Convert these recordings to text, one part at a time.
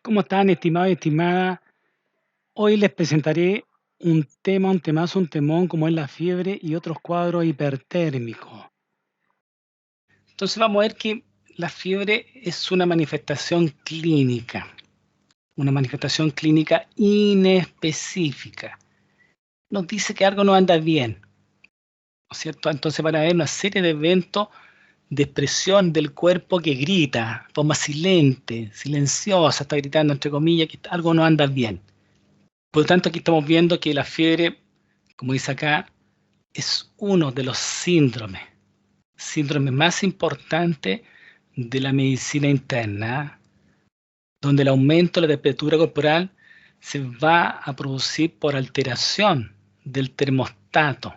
¿Cómo están, estimados y estimadas? Hoy les presentaré un temazo, un temón, como es la fiebre y otros cuadros hipertérmicos. Entonces vamos a ver que la fiebre es una manifestación clínica inespecífica. Nos dice que algo no anda bien, ¿no es cierto? Entonces van a haber una serie de eventos de expresión del cuerpo que grita, forma silente, silenciosa, está gritando entre comillas que algo no anda bien. Por lo tanto, aquí estamos viendo que la fiebre, como dice acá, es uno de los síndromes más importantes de la medicina interna, donde el aumento de la temperatura corporal se va a producir por alteración del termostato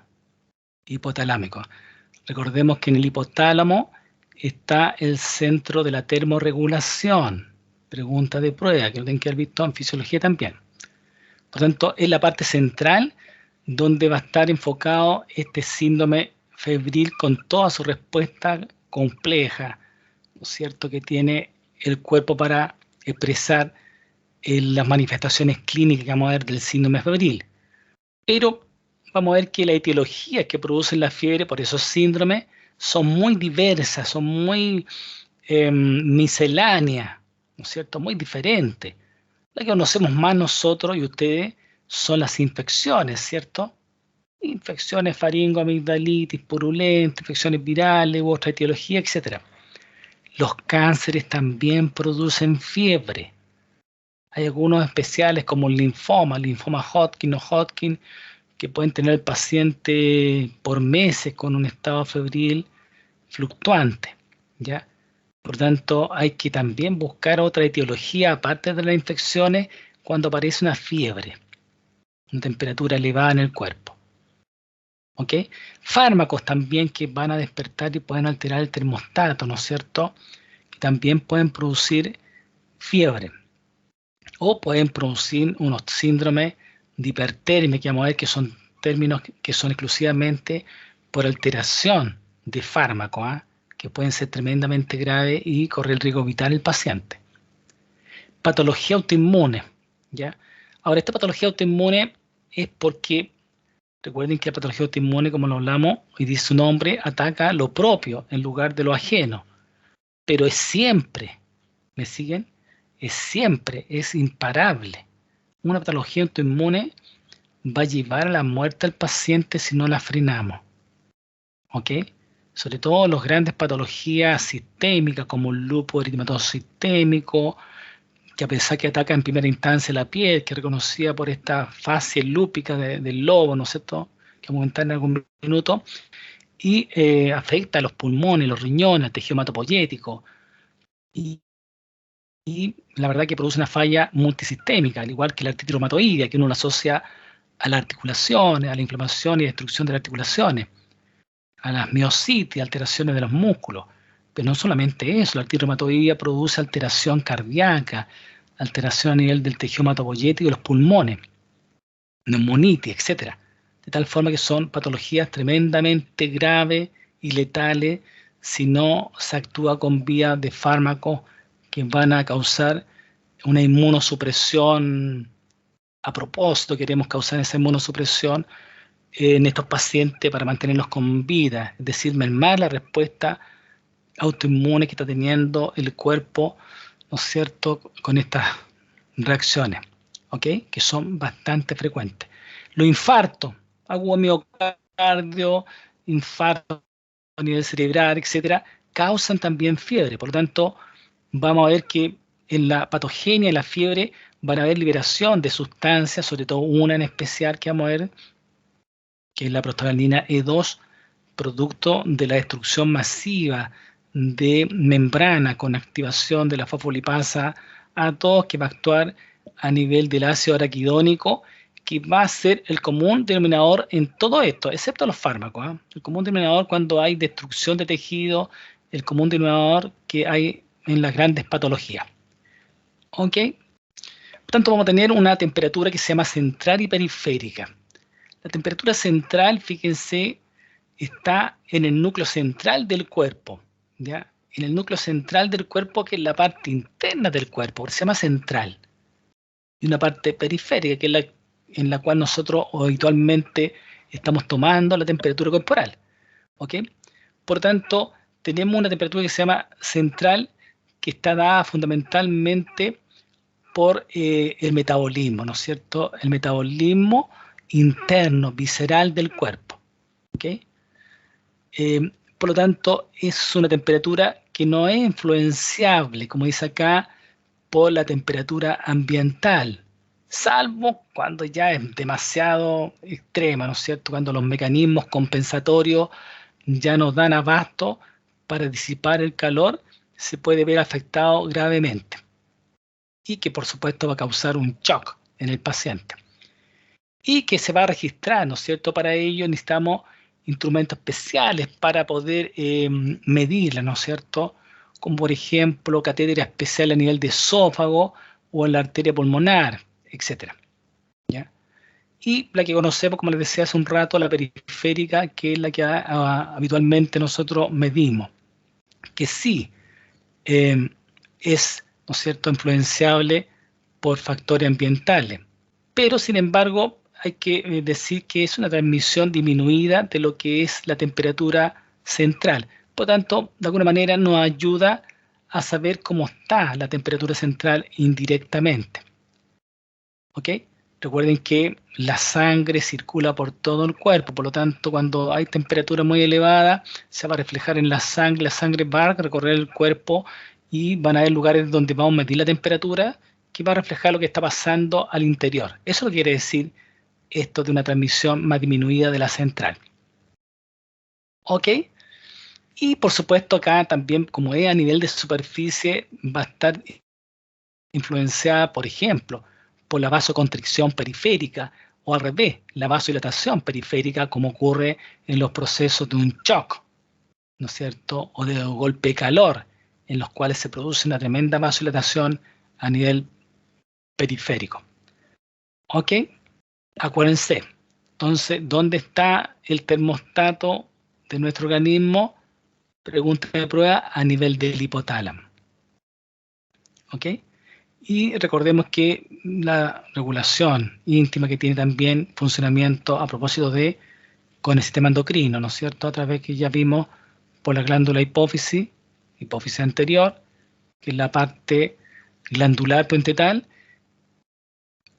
hipotalámico. Recordemos que en el hipotálamo está el centro de la termorregulación. Pregunta de prueba, que lo tienen que haber visto en fisiología también. Por lo tanto, es la parte central donde va a estar enfocado este síndrome febril con toda su respuesta compleja, ¿no es cierto?, que tiene el cuerpo para expresar las manifestaciones clínicas que vamos a ver del síndrome febril. Pero vamos a ver que las etiologías que producen la fiebre por esos síndromes son muy diversas, son muy misceláneas, ¿no es cierto?, muy diferentes. La que conocemos más nosotros y ustedes son las infecciones, ¿cierto? Infecciones faringo, amigdalitis, purulenta, infecciones virales u otra etiología, etc. Los cánceres también producen fiebre. Hay algunos especiales como el linfoma Hodgkin o Hodgkin, que pueden tener el paciente por meses con un estado febril fluctuante, ¿ya? Por tanto, hay que también buscar otra etiología aparte de las infecciones cuando aparece una fiebre, una temperatura elevada en el cuerpo. ¿Ok? Fármacos también que van a despertar y pueden alterar el termostato, ¿no es cierto? Que también pueden producir fiebre. O pueden producir unos síndromes de hipertermia, que vamos a ver que son términos que son exclusivamente por alteración de fármacos, ¿eh? Que pueden ser tremendamente graves y correr el riesgo vital el paciente. Patología autoinmune, ¿ya? Ahora, esta patología autoinmune es porque, recuerden que la patología autoinmune, como lo hablamos, y dice su nombre, ataca lo propio en lugar de lo ajeno. Pero es siempre, ¿me siguen? Es siempre, es imparable. Una patología autoinmune va a llevar a la muerte al paciente si no la frenamos. ¿Ok? Sobre todo las grandes patologías sistémicas como el lupus eritematoso sistémico, que a pesar que ataca en primera instancia la piel, que es reconocida por esta fase lúpica del lobo, ¿no es cierto?, que vamos a comentar en algún minuto, y afecta a los pulmones, los riñones, el tejido hematopoyético, y la verdad que produce una falla multisistémica, al igual que la artritis reumatoidea, que uno la asocia a las articulaciones, a la inflamación y destrucción de las articulaciones, a las miositis, alteraciones de los músculos. Pero no solamente eso, la artritis reumatoidea produce alteración cardíaca, alteración a nivel del tejido hematopoyético y los pulmones, neumonitis, etc. De tal forma que son patologías tremendamente graves y letales si no se actúa con vía de fármacos que van a causar una inmunosupresión. A propósito, queremos causar esa inmunosupresión en estos pacientes para mantenerlos con vida, es decir, mermar la respuesta autoinmune que está teniendo el cuerpo, ¿no es cierto?, con estas reacciones, ¿ok?, que son bastante frecuentes. Los infartos, agudo miocardio, infarto a nivel cerebral, etcétera, causan también fiebre. Por lo tanto, vamos a ver que en la patogenia, en la fiebre, van a haber liberación de sustancias, sobre todo una en especial que vamos a ver, que es la prostaglandina E2, producto de la destrucción masiva de membrana con activación de la fosfolipasa A2, que va a actuar a nivel del ácido araquidónico, que va a ser el común denominador en todo esto, excepto los fármacos, ¿eh? El común denominador cuando hay destrucción de tejido, el común denominador que hay en las grandes patologías. ¿Ok? Por tanto, vamos a tener una temperatura que se llama central y periférica. La temperatura central, fíjense, está en el núcleo central del cuerpo, ¿ya? en el núcleo central del cuerpo, que es la parte interna del cuerpo, porque se llama central, y una parte periférica, que es la en la cual nosotros habitualmente estamos tomando la temperatura corporal. ¿Ok? Por tanto, tenemos una temperatura que se llama central, que está dada fundamentalmente por el metabolismo, ¿no es cierto? El metabolismo interno, visceral del cuerpo. ¿Ok? Por lo tanto, es una temperatura que no es influenciable, como dice acá, por la temperatura ambiental, salvo cuando ya es demasiado extrema, ¿no es cierto? Cuando los mecanismos compensatorios ya nos dan abasto para disipar el calor, se puede ver afectado gravemente y que por supuesto va a causar un shock en el paciente y que se va a registrar, ¿no es cierto? Para ello necesitamos instrumentos especiales para poder medirla, ¿no es cierto? Como por ejemplo catéter especial a nivel de esófago o en la arteria pulmonar, etc. ¿Ya? Y la que conocemos, como les decía hace un rato, la periférica, que es la que habitualmente nosotros medimos, que sí es, ¿no es cierto?, influenciable por factores ambientales. Pero, sin embargo, hay que decir que es una transmisión disminuida de lo que es la temperatura central. Por tanto, de alguna manera nos ayuda a saber cómo está la temperatura central indirectamente. ¿Ok? Recuerden que la sangre circula por todo el cuerpo, por lo tanto, cuando hay temperatura muy elevada, se va a reflejar en la sangre va a recorrer el cuerpo y van a haber lugares donde vamos a medir la temperatura que va a reflejar lo que está pasando al interior. Eso quiere decir esto de una transmisión más disminuida de la central. ¿Ok? Y por supuesto acá también, como es a nivel de superficie, va a estar influenciada, por ejemplo, por la vasoconstricción periférica o al revés, la vasodilatación periférica, como ocurre en los procesos de un shock, ¿no es cierto? O de golpe de calor, en los cuales se produce una tremenda vasodilatación a nivel periférico. ¿Ok? Acuérdense. Entonces, ¿dónde está el termostato de nuestro organismo? Pregunta de prueba a nivel del hipotálamo. ¿Ok? Y recordemos que la regulación íntima que tiene también funcionamiento a propósito de con el sistema endocrino, ¿no es cierto? A través que ya vimos por la glándula hipófisis anterior, que es la parte glandular proenteral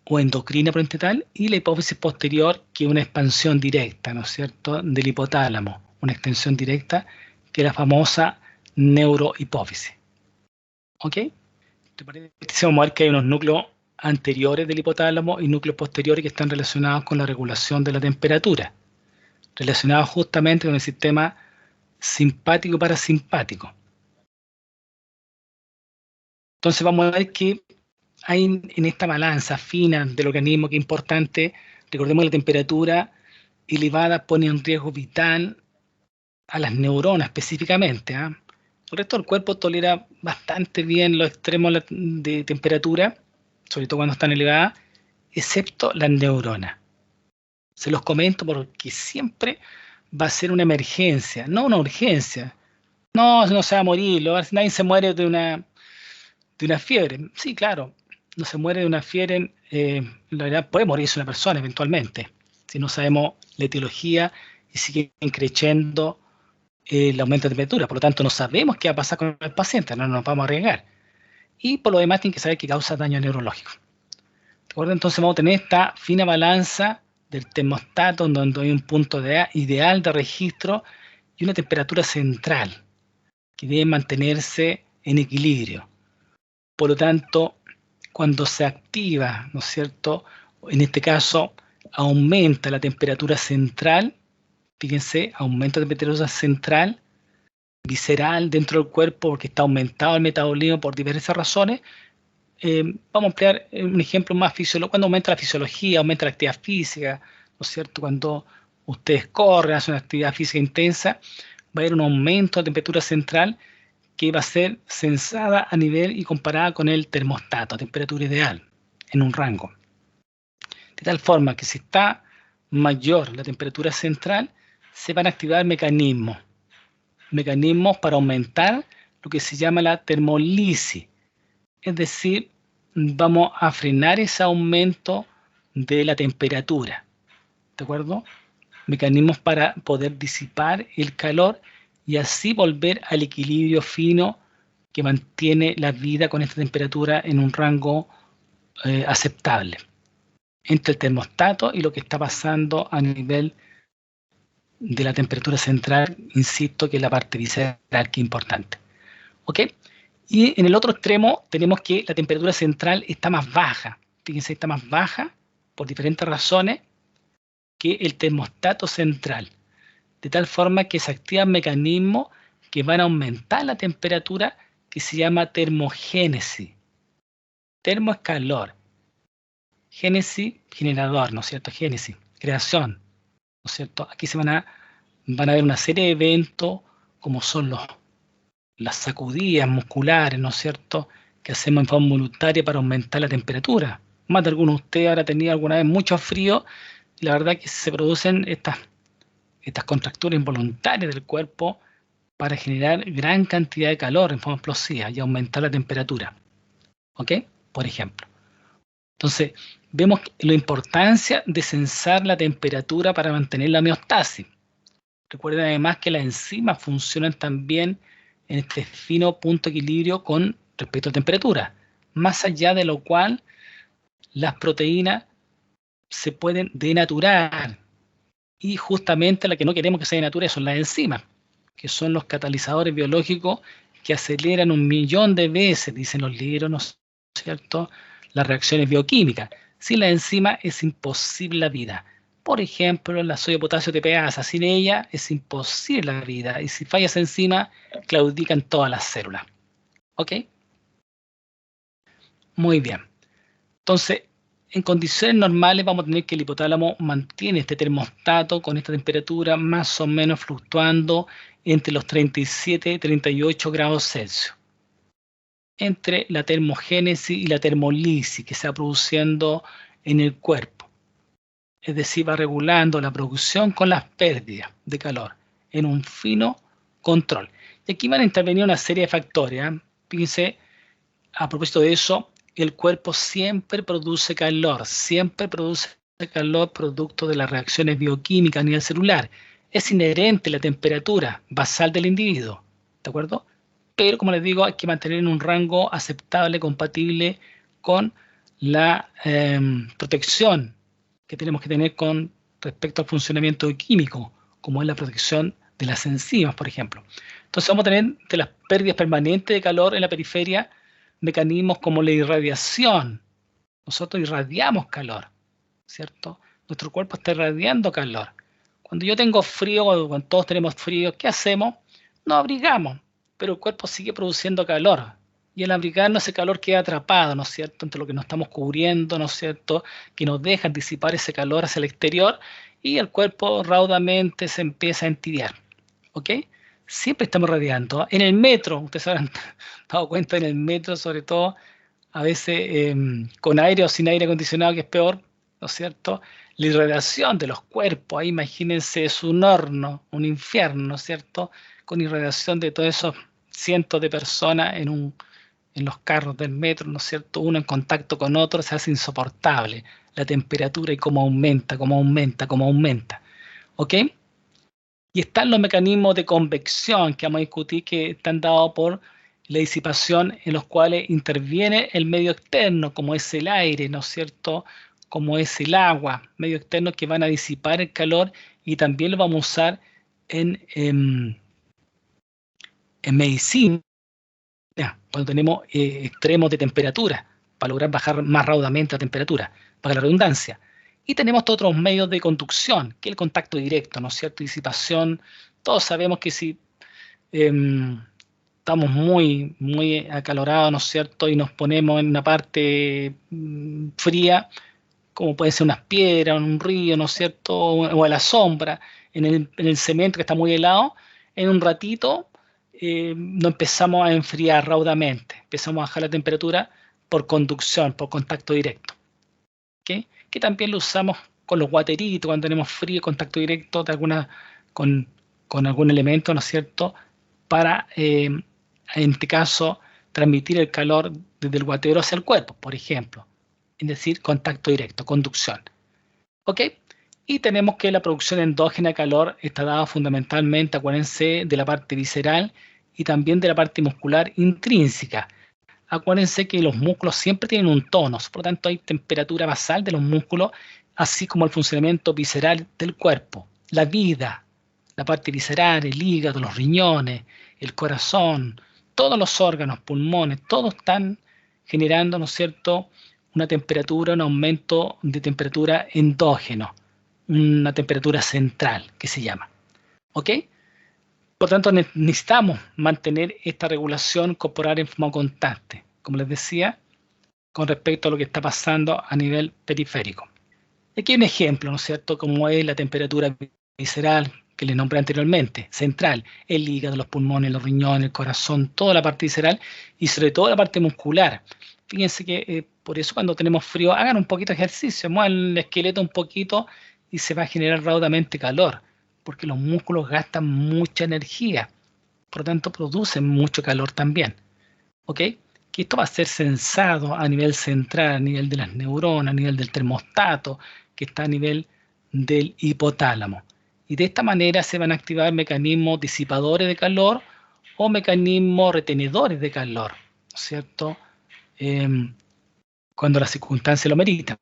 o endocrina proenteral, y la hipófisis posterior, que es una expansión directa, ¿no es cierto?, del hipotálamo, una extensión directa, que es la famosa neurohipófisis. ¿Ok? Vamos a ver que hay unos núcleos anteriores del hipotálamo y núcleos posteriores que están relacionados con la regulación de la temperatura, relacionados justamente con el sistema simpático y parasimpático. Entonces vamos a ver que hay en esta balanza fina del organismo, que es importante, recordemos que la temperatura elevada pone en riesgo vital a las neuronas específicamente. El resto del cuerpo tolera bastante bien los extremos de temperatura, sobre todo cuando están elevadas, excepto las neuronas. Se los comento porque siempre va a ser una emergencia, no una urgencia. No, no se va a morir, nadie se muere de una fiebre. Sí, claro, no se muere de una fiebre, en realidad puede morirse una persona eventualmente, si no sabemos la etiología y siguen creciendo el aumento de temperatura. Por lo tanto, no sabemos qué va a pasar con el paciente, no nos vamos a arriesgar. Y por lo demás, tienen que saber que causa daño neurológico. ¿De acuerdo? Entonces vamos a tener esta fina balanza del termostato, donde hay un punto ideal de registro y una temperatura central que debe mantenerse en equilibrio. Por lo tanto, cuando se activa, ¿no es cierto?, en este caso, aumenta la temperatura central, fíjense, aumenta la temperatura central, visceral dentro del cuerpo, porque está aumentado el metabolismo por diversas razones. Vamos a emplear un ejemplo más fisiológico. Cuando aumenta la fisiología, aumenta la actividad física, ¿no es cierto? Cuando ustedes corren, hacen una actividad física intensa, va a haber un aumento de temperatura central que va a ser censada a nivel y comparada con el termostato, a temperatura ideal, en un rango. De tal forma que si está mayor la temperatura central, se van a activar mecanismos para aumentar lo que se llama la termolisis. Es decir, vamos a frenar ese aumento de la temperatura. ¿De acuerdo? Mecanismos para poder disipar el calor y así volver al equilibrio fino que mantiene la vida con esta temperatura en un rango aceptable entre el termostato y lo que está pasando a nivel de la temperatura central, insisto, que es la parte visceral que es importante. ¿Ok? Y en el otro extremo tenemos que la temperatura central está más baja. Fíjense, está más baja por diferentes razones que el termostato central. De tal forma que se activan mecanismos que van a aumentar la temperatura que se llama termogénesis. Termo es calor. Génesis, generador, ¿no es cierto? Génesis, creación, ¿no es cierto? Aquí van a ver una serie de eventos como son las sacudidas musculares, ¿no es cierto?, que hacemos en forma voluntaria para aumentar la temperatura. Más de algunos de ustedes habrá tenido alguna vez mucho frío y la verdad que se producen estas contracturas involuntarias del cuerpo para generar gran cantidad de calor en forma explosiva y aumentar la temperatura. ¿Ok? Por ejemplo. Entonces, vemos la importancia de censar la temperatura para mantener la homeostasis. Recuerden además que las enzimas funcionan también en este fino punto de equilibrio con respecto a temperatura, más allá de lo cual las proteínas se pueden denaturar y justamente la que no queremos que se denature son las enzimas, que son los catalizadores biológicos que aceleran 1.000.000 de veces, dicen los libros, ¿no es cierto?, las reacciones bioquímicas. Sin la enzima es imposible la vida. Por ejemplo, la sodio potasio TPasa, sin ella es imposible la vida. Y si falla esa enzima, claudican todas las células. ¿Ok? Muy bien. Entonces, en condiciones normales vamos a tener que el hipotálamo mantiene este termostato con esta temperatura más o menos fluctuando entre los 37 y 38 grados Celsius. Entre la termogénesis y la termolisis que se va produciendo en el cuerpo. Es decir, va regulando la producción con las pérdidas de calor en un fino control. Y aquí van a intervenir una serie de factores. Fíjense, a propósito de eso, el cuerpo siempre produce calor producto de las reacciones bioquímicas a nivel celular. Es inherente la temperatura basal del individuo, ¿de acuerdo? Pero, como les digo, hay que mantener en un rango aceptable, compatible con la protección que tenemos que tener con respecto al funcionamiento químico, como es la protección de las enzimas, por ejemplo. Entonces vamos a tener de las pérdidas permanentes de calor en la periferia mecanismos como la irradiación. Nosotros irradiamos calor, ¿cierto? Nuestro cuerpo está irradiando calor. Cuando yo tengo frío, cuando todos tenemos frío, ¿qué hacemos? Nos abrigamos, pero el cuerpo sigue produciendo calor. Y al abrigarnos ese calor queda atrapado, ¿no es cierto?, entre lo que nos estamos cubriendo, ¿no es cierto?, que nos dejan disipar ese calor hacia el exterior y el cuerpo raudamente se empieza a entibiar. ¿Ok? Siempre estamos radiando. En el metro, ustedes se habrán dado cuenta, en el metro sobre todo, a veces con aire o sin aire acondicionado, que es peor, ¿no es cierto?, la irradiación de los cuerpos, ahí imagínense, es un horno, un infierno, ¿no es cierto?, con irradiación de todos esos cientos de personas en los carros del metro, ¿no es cierto?, uno en contacto con otro, se hace insoportable la temperatura y cómo aumenta, ¿ok? Y están los mecanismos de convección que vamos a discutir que están dados por la disipación en los cuales interviene el medio externo, como es el aire, ¿no es cierto?, como es el agua, medio externo que van a disipar el calor y también lo vamos a usar en medicina, cuando tenemos extremos de temperatura, para lograr bajar más raudamente la temperatura, para la redundancia. Y tenemos todos otros medios de conducción, que es el contacto directo, ¿no es cierto? Disipación. Todos sabemos que si estamos muy, muy acalorados, ¿no es cierto?, y nos ponemos en una parte fría, como puede ser unas piedras, un río, ¿no es cierto?, o a la sombra, en el cemento que está muy helado, en un ratito nos empezamos a enfriar raudamente, empezamos a bajar la temperatura por conducción, por contacto directo. ¿Okay? Que también lo usamos con los guateritos, cuando tenemos frío, contacto directo de con algún elemento, ¿no es cierto?, para en este caso, transmitir el calor desde el guatero hacia el cuerpo, por ejemplo. Es decir, contacto directo, conducción. ¿Ok? Y tenemos que la producción endógena de calor está dada fundamentalmente, acuérdense, de la parte visceral y también de la parte muscular intrínseca. Acuérdense que los músculos siempre tienen un tono, por lo tanto hay temperatura basal de los músculos, así como el funcionamiento visceral del cuerpo. La vida, la parte visceral, el hígado, los riñones, el corazón, todos los órganos, pulmones, todos están generando, ¿no es cierto?, una temperatura, un aumento de temperatura endógeno, una temperatura central que se llama. ¿Ok? Por tanto, necesitamos mantener esta regulación corporal en forma constante, como les decía, con respecto a lo que está pasando a nivel periférico. Aquí hay un ejemplo, ¿no es cierto?, como es la temperatura visceral que les nombré anteriormente, central, el hígado, los pulmones, los riñones, el corazón, toda la parte visceral y sobre todo la parte muscular. Fíjense que por eso cuando tenemos frío, hagan un poquito de ejercicio, muevan el esqueleto un poquito y se va a generar raudamente calor, porque los músculos gastan mucha energía, por lo tanto producen mucho calor también. ¿Ok? Que esto va a ser sensado a nivel central, a nivel de las neuronas, a nivel del termostato, que está a nivel del hipotálamo. Y de esta manera se van a activar mecanismos disipadores de calor o mecanismos retenedores de calor, ¿no es cierto? Cuando las circunstancias lo meritan.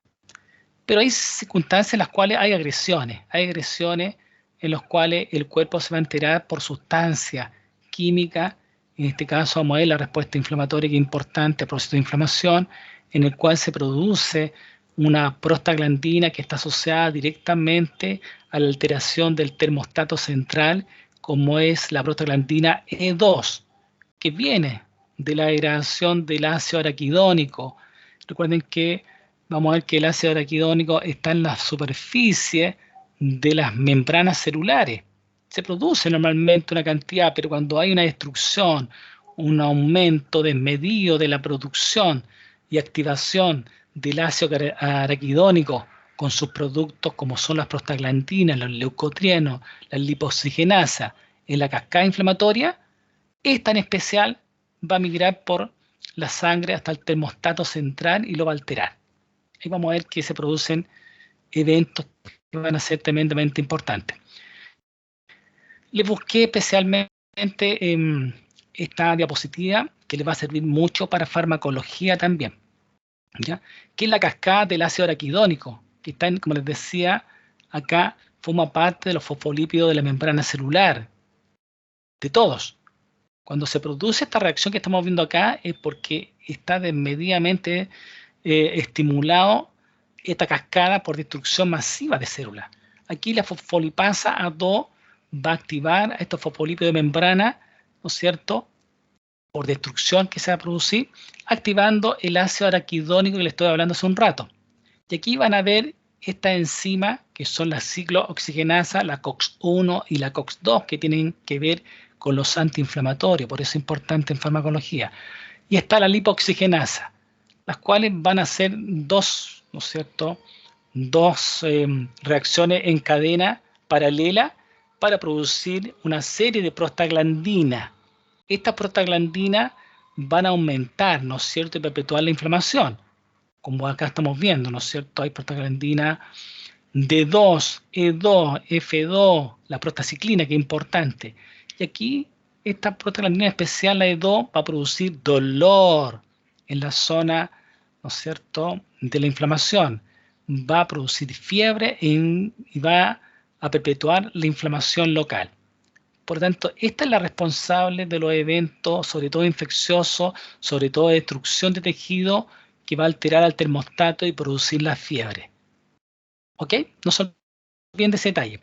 Pero hay circunstancias en las cuales hay agresiones en las cuales el cuerpo se va a enterar por sustancias químicas. En este caso vamos a ver la respuesta inflamatoria que es importante a propósito de inflamación, en el cual se produce una prostaglandina que está asociada directamente a la alteración del termostato central, como es la prostaglandina E2, que viene de la degradación del ácido araquidónico. Recuerden que vamos a ver que el ácido araquidónico está en la superficie de las membranas celulares. Se produce normalmente una cantidad, pero cuando hay una destrucción, un aumento desmedido de la producción y activación del ácido araquidónico con sus productos como son las prostaglandinas, los leucotrienos, la lipoxigenasa en la cascada inflamatoria, esta en especial va a migrar por la sangre hasta el termostato central y lo va a alterar. Ahí vamos a ver que se producen eventos que van a ser tremendamente importantes. Les busqué especialmente esta diapositiva que les va a servir mucho para farmacología también, ¿ya? Que es la cascada del ácido araquidónico, que está, como les decía, acá forma parte de los fosfolípidos de la membrana celular, de todos. Cuando se produce esta reacción que estamos viendo acá es porque está desmedidamente estimulado esta cascada por destrucción masiva de células. Aquí la fosfolipasa A2 va a activar a estos fosfolípidos de membrana, ¿no es cierto?, por destrucción que se va a producir, activando el ácido araquidónico que les estoy hablando hace un rato. Y aquí van a ver estas enzimas que son la ciclooxigenasa, la COX-1 y la COX-2, que tienen que ver con los antiinflamatorios, por eso es importante en farmacología. Y está la lipoxigenasa, las cuales van a ser dos, ¿no es cierto?, dos reacciones en cadena paralela para producir una serie de prostaglandinas. Estas prostaglandinas van a aumentar, ¿no es cierto?, y perpetuar la inflamación. Como acá estamos viendo, ¿no es cierto?, hay prostaglandina D2, E2, F2, la prostaciclina, que es importante. Y aquí, esta prostaglandina especial, la E2, va a producir dolor en la zona, ¿no es cierto?, de la inflamación. Va a producir fiebre y va a perpetuar la inflamación local. Por lo tanto, esta es la responsable de los eventos, sobre todo infecciosos, sobre todo de destrucción de tejido, que va a alterar al termostato y producir la fiebre. ¿Ok? No se olviden de ese detalle.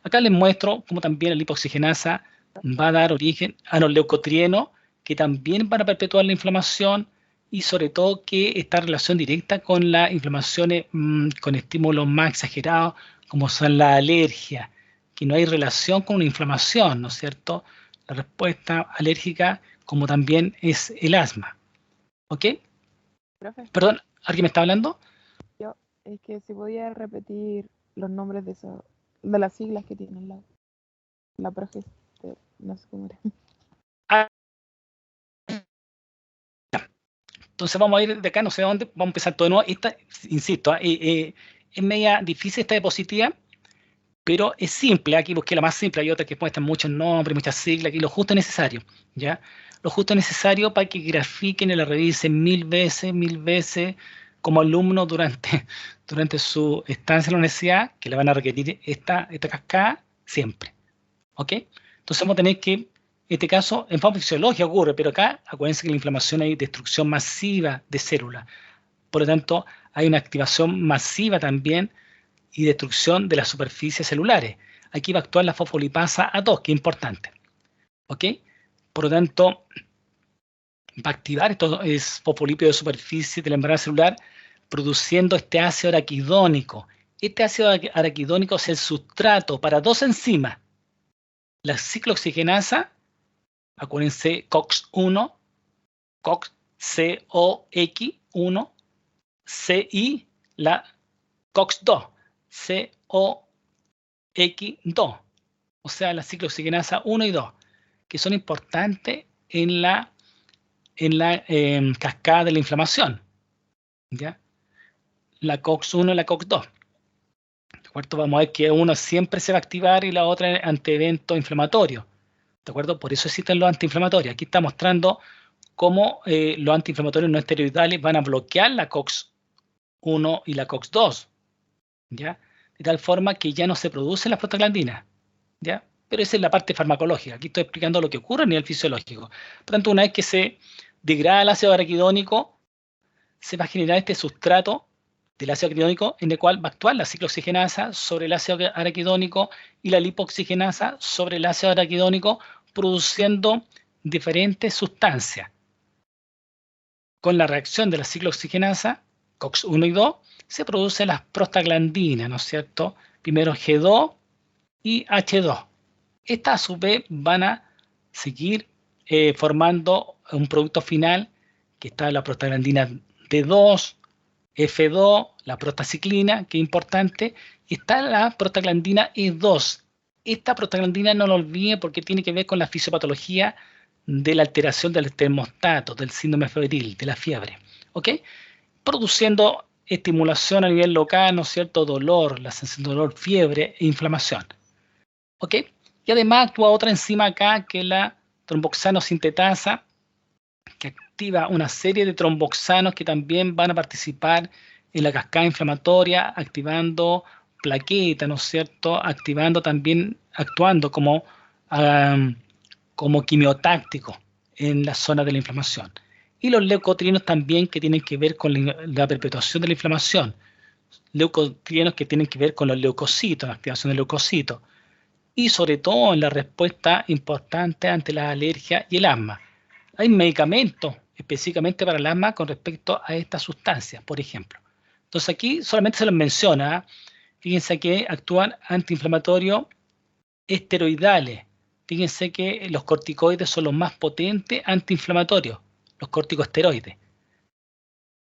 Acá les muestro cómo también la lipoxigenasa va a dar origen a los leucotrienos, que también van a perpetuar la inflamación y sobre todo que está en relación directa con las inflamaciones con estímulos más exagerados, como son la alergia, que no hay relación con una inflamación, ¿no es cierto? La respuesta alérgica, como también es el asma. ¿Ok? Profe, Perdón, ¿alguien me está hablando? yo es que si podía repetir los nombres de las siglas que tienen la profe, no sé cómo era. Ah, Entonces vamos a ir de acá, no sé dónde, vamos a empezar todo de nuevo. Esta, insisto, es media difícil esta diapositiva, pero es simple. Aquí busqué la más simple, hay otras que muestran muchos nombres, muchas siglas, aquí lo justo necesario, ¿ya? Lo justo necesario para que grafiquen y la revisen mil veces, como alumno durante su estancia en la universidad, que le van a requerir esta cascada siempre, ¿ok? Entonces vamos a tener que, en este caso, en forma fisiológica ocurre, pero acá, acuérdense que en la inflamación hay destrucción masiva de células. Por lo tanto, hay una activación masiva también y destrucción de las superficies celulares. Aquí va a actuar la fosfolipasa A2, que es importante. ¿Ok? Por lo tanto, va a activar estos fosfolípidos de superficie de la membrana celular produciendo este ácido araquidónico. Este ácido araquidónico es el sustrato para dos enzimas. La ciclooxigenasa, acuérdense, COX-1, COX-1, CI, la COX-2, COX-2, o sea, la ciclooxigenasa 1 y 2, que son importantes en la cascada de la inflamación, ¿ya? La COX-1 y la COX-2. ¿De acuerdo? Vamos a ver que uno siempre se va a activar y la otra ante eventos inflamatorios. ¿De acuerdo? Por eso existen los antiinflamatorios. Aquí está mostrando cómo los antiinflamatorios no esteroidales van a bloquear la COX-1 y la COX-2, ¿ya? De tal forma que ya no se producen las prostaglandinas, ¿ya? Pero esa es la parte farmacológica. Aquí estoy explicando lo que ocurre a nivel fisiológico. Por tanto, una vez que se degrada el ácido araquidónico, se va a generar este sustrato del ácido araquidónico en el cual va a actuar la ciclooxigenasa sobre el ácido araquidónico y la lipoxigenasa sobre el ácido araquidónico, produciendo diferentes sustancias. Con la reacción de la ciclooxigenasa, COX-1 y 2, se producen las prostaglandinas, ¿no es cierto? Primero G2 y H2. Estas a su vez van a seguir formando un producto final que está la prostaglandina D2, F2, la prostaciclina, que es importante, y está la prostaglandina E2. Esta prostaglandina no lo olvide porque tiene que ver con la fisiopatología de la alteración del termostato, del síndrome febril, de la fiebre, ¿ok? Produciendo estimulación a nivel local, ¿no es cierto? Dolor, la sensación de dolor, fiebre e inflamación, ¿ok? Y además actúa otra enzima acá, que es la tromboxano sintetasa, que activa una serie de tromboxanos que también van a participar en la cascada inflamatoria, activando plaquetas, ¿no es cierto? Activando también, actuando como quimiotáctico en la zona de la inflamación. Y los leucotrienos también, que tienen que ver con la perpetuación de la inflamación. Leucotrienos que tienen que ver con los leucocitos, la activación de leucocitos. Y sobre todo en la respuesta importante ante la alergia y el asma. Hay medicamentos específicamente para el asma con respecto a estas sustancias, por ejemplo. Entonces aquí solamente se los menciona. Fíjense que actúan antiinflamatorios esteroidales. Fíjense que los corticoides son los más potentes antiinflamatorios, los corticosteroides.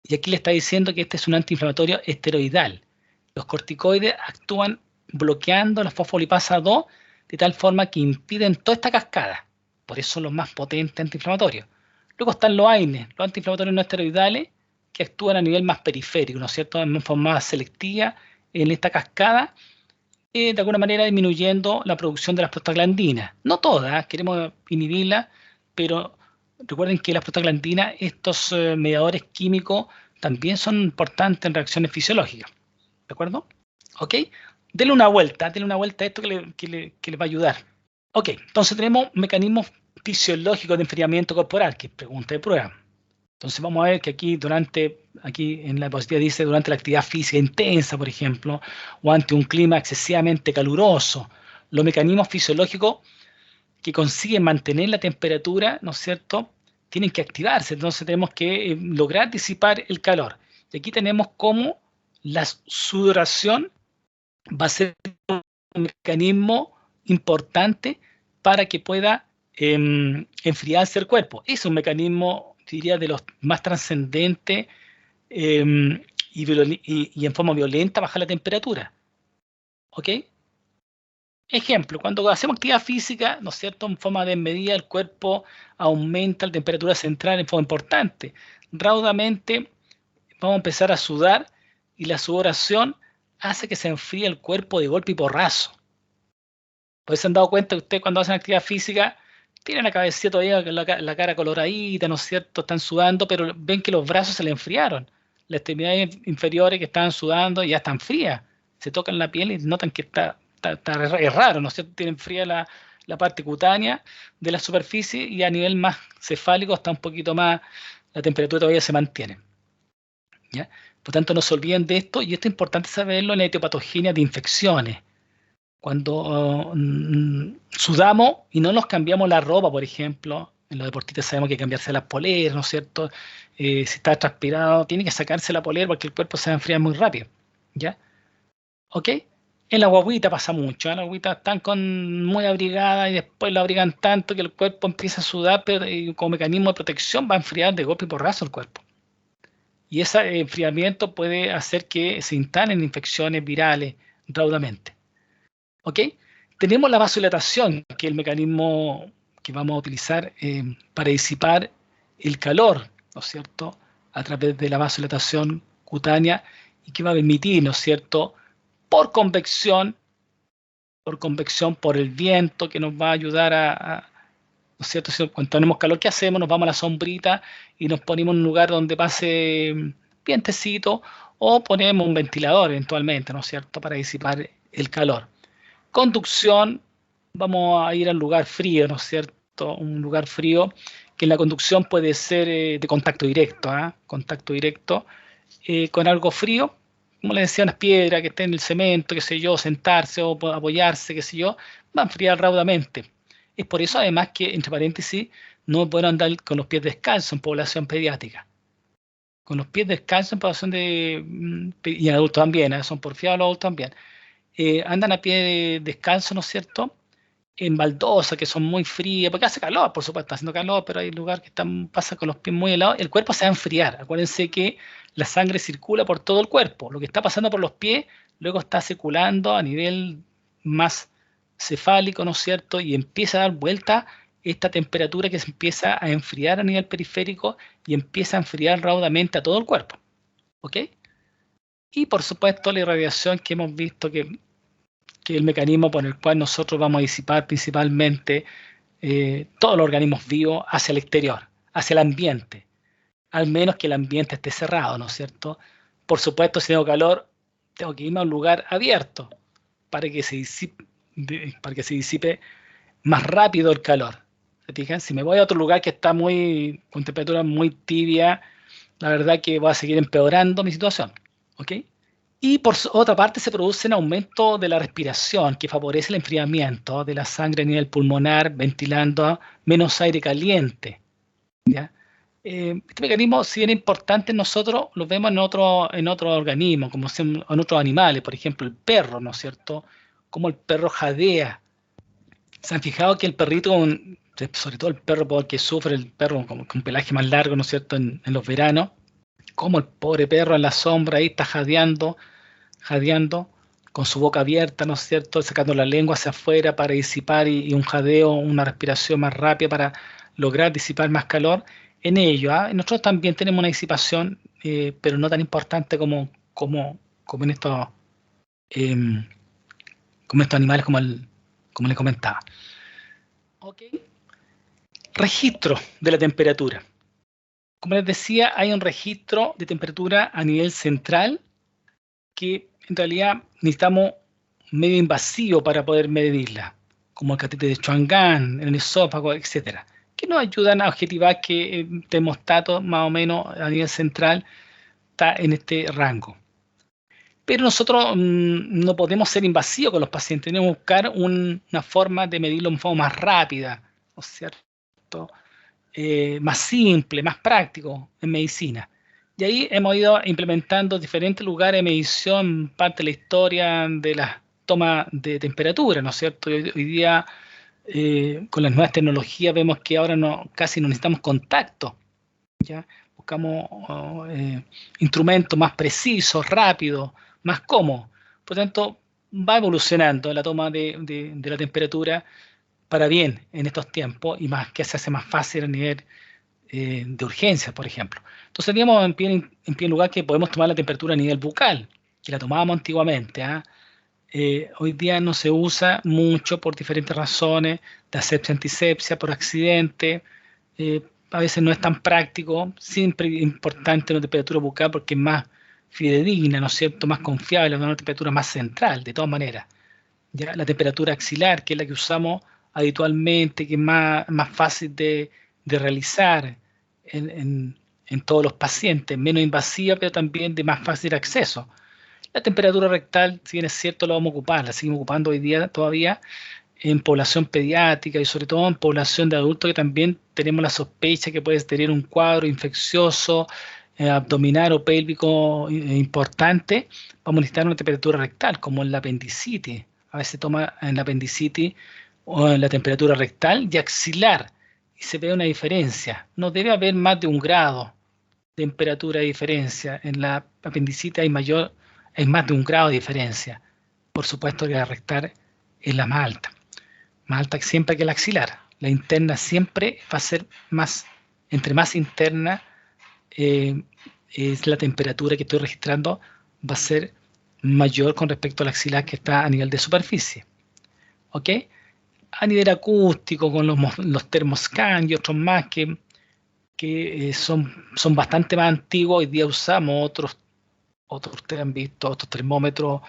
Y aquí le está diciendo que este es un antiinflamatorio esteroidal. Los corticoides actúan bloqueando la fosfolipasa 2 de tal forma que impiden toda esta cascada. Por eso son los más potentes antiinflamatorios. Luego están los AINES, los antiinflamatorios no esteroidales, que actúan a nivel más periférico, ¿no es cierto?, en forma más selectiva en esta cascada, de alguna manera disminuyendo la producción de las prostaglandinas. No todas, queremos inhibirlas, pero recuerden que las prostaglandinas, estos mediadores químicos, también son importantes en reacciones fisiológicas. ¿De acuerdo? ¿Ok? Denle una vuelta a esto que les va a ayudar. Ok, entonces tenemos mecanismos fisiológicos de enfriamiento corporal, que es pregunta de prueba. Entonces vamos a ver que aquí en la diapositiva dice durante la actividad física intensa, por ejemplo, o ante un clima excesivamente caluroso, los mecanismos fisiológicos que consiguen mantener la temperatura, ¿no es cierto?, tienen que activarse. Entonces tenemos que lograr disipar el calor. Y aquí tenemos cómo la sudoración va a ser un mecanismo importante para que pueda enfriarse el cuerpo. Es un mecanismo, diría, de los más trascendentes y en forma violenta bajar la temperatura. ¿Ok? Ejemplo, cuando hacemos actividad física, ¿no es cierto?, en forma de medida, el cuerpo aumenta la temperatura central en forma importante. raudamente vamos a empezar a sudar y la sudoración hace que se enfríe el cuerpo de golpe y porrazo. Por eso se han dado cuenta que ustedes cuando hacen actividad física tienen la cabecita todavía, la cara coloradita, ¿no es cierto? Están sudando, pero ven que los brazos se le enfriaron. Las extremidades inferiores que estaban sudando ya están frías. Se tocan la piel y notan que es raro, ¿no es cierto? Tienen fría la parte cutánea de la superficie y a nivel más cefálico está un poquito más, la temperatura todavía se mantiene. ¿Ya? Por tanto, no se olviden de esto, y esto es importante saberlo en la etiopatogenia de infecciones. Cuando sudamos y no nos cambiamos la ropa, por ejemplo, en los deportistas sabemos que hay que cambiarse las poleras, ¿no es cierto? Si está transpirado, tiene que sacarse la polera porque el cuerpo se va a enfriar muy rápido, ¿ya? ¿Ok? En la guagüita pasa mucho, ¿eh? Las guaguitas están muy abrigadas y después lo abrigan tanto que el cuerpo empieza a sudar, pero como mecanismo de protección va a enfriar de golpe y porrazo el cuerpo. Y ese enfriamiento puede hacer que se instalen infecciones virales raudamente. ¿Ok? Tenemos la vasodilatación, que es el mecanismo que vamos a utilizar para disipar el calor, ¿no es cierto?, a través de la vasodilatación cutánea y que va a permitir, ¿no es cierto?, por convección, por el viento que nos va a ayudar ¿no es cierto? Cuando tenemos calor, ¿qué hacemos? Nos vamos a la sombrita y nos ponemos en un lugar donde pase vientecito o ponemos un ventilador eventualmente, ¿no es cierto?, para disipar el calor. Conducción, vamos a ir al lugar frío, ¿no es cierto? Un lugar frío, que en la conducción puede ser de contacto directo, ¿eh? Contacto directo con algo frío, como les decía, unas piedras que estén en el cemento, qué sé yo, sentarse o apoyarse, qué sé yo, va a enfriar raudamente. Es por eso, además, que, entre paréntesis, no es bueno andar con los pies descalzos en población pediátrica. Con los pies descalzos en población y en adultos también, ¿eh? Son porfiados los adultos también. Andan a pie descalzo, ¿no es cierto?, en baldosas que son muy frías, porque hace calor, por supuesto, está haciendo calor, pero hay lugares que pasa con los pies muy helados, el cuerpo se va a enfriar. Acuérdense que la sangre circula por todo el cuerpo. Lo que está pasando por los pies, luego está circulando a nivel más cefálico, ¿no es cierto?, y empieza a dar vuelta esta temperatura que se empieza a enfriar a nivel periférico y empieza a enfriar raudamente a todo el cuerpo. ¿Ok? Y por supuesto la irradiación que hemos visto que es el mecanismo por el cual nosotros vamos a disipar principalmente todos los organismos vivos hacia el exterior, hacia el ambiente, al menos que el ambiente esté cerrado, ¿no es cierto? Por supuesto, si tengo calor, tengo que irme a un lugar abierto para que se disipe más rápido el calor. ¿Se fijan? Si me voy a otro lugar que está con temperatura muy tibia, la verdad que va a seguir empeorando mi situación. ¿Ok? Y por otra parte se produce un aumento de la respiración que favorece el enfriamiento de la sangre a nivel pulmonar, ventilando menos aire caliente. ¿Ya? Este mecanismo, si bien es importante, nosotros lo vemos en otro organismos, como en otros animales, por ejemplo el perro, ¿no es cierto? Como el perro jadea. ¿Se han fijado que el perrito, sobre todo el perro porque sufre, el perro con pelaje más largo, ¿no es cierto?, en los veranos, como el pobre perro en la sombra ahí está jadeando con su boca abierta, ¿no es cierto?, sacando la lengua hacia afuera para disipar y un jadeo, una respiración más rápida para lograr disipar más calor en ello. Nosotros también tenemos una disipación, pero no tan importante como en estos animales como les comentaba. Ok. Registro de la temperatura. Como les decía, hay un registro de temperatura a nivel central que en realidad necesitamos medio invasivo para poder medirla, como el catéter de Chouin-Gane, el esófago, etcétera, que nos ayudan a objetivar que el termostato más o menos a nivel central está en este rango. Pero nosotros no podemos ser invasivos con los pacientes, tenemos que buscar una forma de medirlo de forma más rápida, ¿no es cierto?, más simple, más práctico en medicina. Y ahí hemos ido implementando diferentes lugares de medición, parte de la historia de la toma de temperatura, ¿no es cierto? Hoy día, con las nuevas tecnologías, vemos que ahora casi no necesitamos contacto, ¿ya? Buscamos instrumentos más precisos, rápidos, más cómodos. Por lo tanto, va evolucionando la toma de la temperatura para bien en estos tiempos y más que se hace más fácil a nivel de urgencia, por ejemplo. Entonces teníamos en primer lugar que podemos tomar la temperatura a nivel bucal, que la tomábamos antiguamente. Hoy día no se usa mucho por diferentes razones, de asepsia, antisepsia, por accidente. A veces no es tan práctico, siempre es importante una temperatura bucal porque es más fidedigna, ¿no es cierto?, más confiable, una temperatura más central, de todas maneras. ¿Ya? La temperatura axilar, que es la que usamos habitualmente, que es más fácil de realizar en todos los pacientes, menos invasiva, pero también de más fácil acceso. La temperatura rectal, si bien es cierto, la vamos a ocupar, la seguimos ocupando hoy día todavía en población pediátrica y sobre todo en población de adultos que también tenemos la sospecha que puede tener un cuadro infeccioso abdominal o pélvico importante. Vamos a necesitar una temperatura rectal, como en la apendicitis. A veces toma en la apendicitis o en la temperatura rectal y axilar y se ve una diferencia. No debe haber más de 1 grado de temperatura de diferencia. En la apendicitis hay más de 1 grado de diferencia. Por supuesto que la rectal es la más alta siempre que la axilar. La interna siempre va a ser entre más interna es la temperatura que estoy registrando, va a ser mayor con respecto al axilar que está a nivel de superficie. ¿Ok? A nivel acústico, con los termoscan y otros más que son bastante más antiguos, hoy día usamos otros ustedes han visto, otros termómetros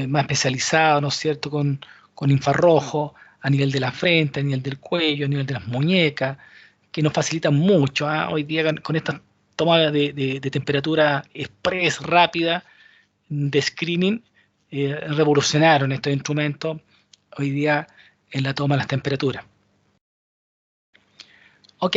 más especializados, ¿no es cierto?, con infrarrojo, a nivel de la frente, a nivel del cuello, a nivel de las muñecas, que nos facilitan mucho. Hoy día con esta toma de temperatura express, rápida, de screening, revolucionaron estos instrumentos hoy día en la toma de las temperaturas. ¿Ok?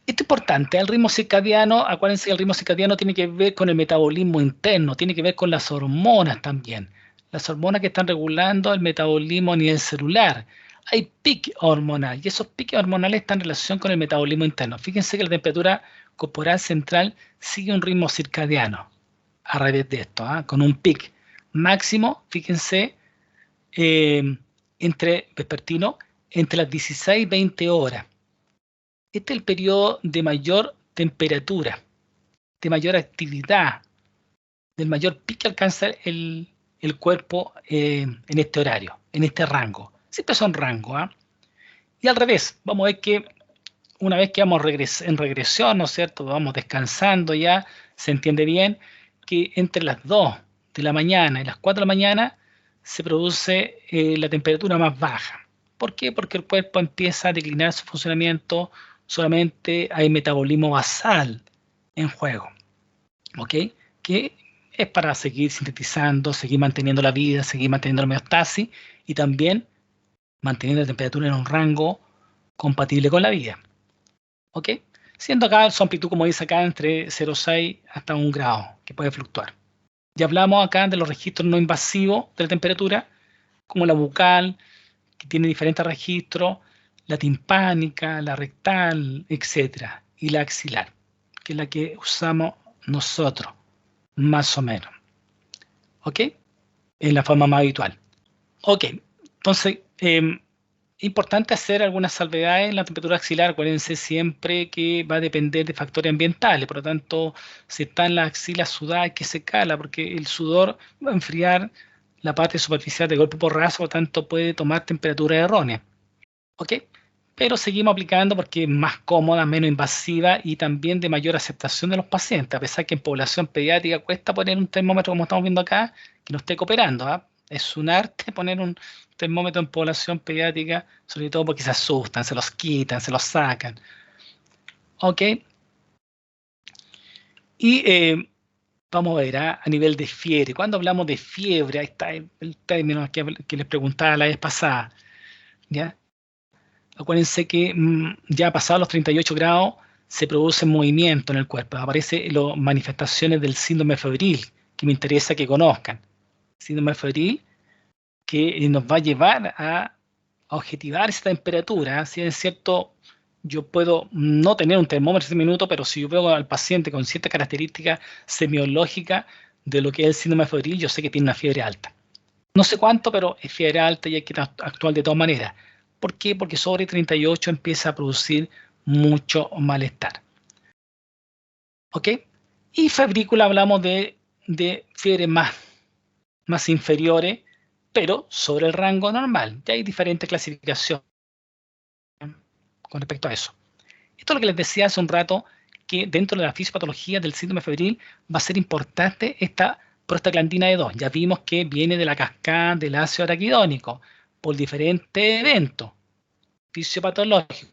Esto es importante, el ritmo circadiano, acuérdense que el ritmo circadiano tiene que ver con el metabolismo interno, tiene que ver con las hormonas también. Las hormonas que están regulando el metabolismo a nivel celular. Hay pic hormonal y esos piques hormonales están en relación con el metabolismo interno. Fíjense que la temperatura corporal central sigue un ritmo circadiano a revés de esto, con un pic máximo, fíjense, vespertino, entre las 16 y 20 horas. Este es el periodo de mayor temperatura, de mayor actividad, del mayor pico que alcanza el cuerpo en este horario, en este rango. Siempre son rangos. Y al revés, vamos a ver que una vez que vamos en regresión, ¿no es cierto?, vamos descansando ya, se entiende bien que entre las 2 de la mañana y las 4 de la mañana se produce la temperatura más baja. ¿Por qué? Porque el cuerpo empieza a declinar su funcionamiento, solamente hay metabolismo basal en juego, ¿ok? Que es para seguir sintetizando, seguir manteniendo la vida, seguir manteniendo la homeostasis y también manteniendo la temperatura en un rango compatible con la vida, ¿ok? Siendo acá su amplitud, como dice acá, entre 0,6 hasta 1 grado, que puede fluctuar. Ya hablamos acá de los registros no invasivos de la temperatura, como la bucal, que tiene diferentes registros, la timpánica, la rectal, etc. Y la axilar, que es la que usamos nosotros, más o menos. ¿Ok? En la forma más habitual. Ok, entonces, importante hacer algunas salvedades en la temperatura axilar. Acuérdense siempre que va a depender de factores ambientales. Por lo tanto, si está en la axila sudada, hay que secarla, porque el sudor va a enfriar la parte superficial del golpe porrazo, por lo tanto puede tomar temperatura errónea. ¿Ok? Pero seguimos aplicando porque es más cómoda, menos invasiva y también de mayor aceptación de los pacientes, a pesar que en población pediátrica cuesta poner un termómetro como estamos viendo acá, que no esté cooperando. Es un arte poner un termómetro en población pediátrica, sobre todo porque se asustan, se los quitan, se los sacan. ¿Ok? Y vamos a ver, a nivel de fiebre. Cuando hablamos de fiebre, ahí está el término que les preguntaba la vez pasada. ¿Ya? Acuérdense que ya pasados los 38 grados se produce movimiento en el cuerpo. Aparecen las manifestaciones del síndrome febril, que me interesa que conozcan. Síndrome febril que nos va a llevar a objetivar esa temperatura. Si es cierto, yo puedo no tener un termómetro ese minuto, pero si yo veo al paciente con ciertas características semiológicas de lo que es el síndrome febril, yo sé que tiene una fiebre alta. No sé cuánto, pero es fiebre alta y hay que actuar de todas maneras. ¿Por qué? Porque sobre 38 empieza a producir mucho malestar. ¿Ok? Y febrícula hablamos de fiebres más inferiores, pero sobre el rango normal. Ya hay diferentes clasificaciones con respecto a eso. Esto es lo que les decía hace un rato, que dentro de la fisiopatología del síndrome febril va a ser importante esta prostaglandina E2. Ya vimos que viene de la cascada del ácido araquidónico por diferentes eventos fisiopatológicos,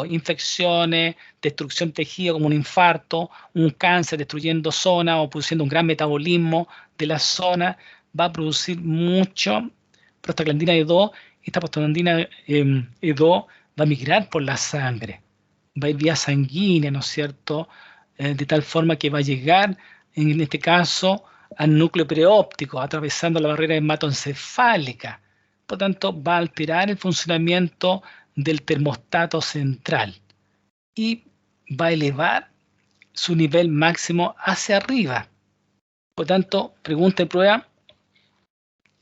infecciones, destrucción de tejido como un infarto, un cáncer destruyendo zona o produciendo un gran metabolismo de la zona, va a producir mucho prostaglandina E2. Esta prostaglandina E2 va a migrar por la sangre, va a ir vía sanguínea, ¿no es cierto? De tal forma que va a llegar, en este caso, al núcleo preóptico, atravesando la barrera hematoencefálica. Por tanto, va a alterar el funcionamiento del termostato central y va a elevar su nivel máximo hacia arriba. Por tanto, pregunta y prueba,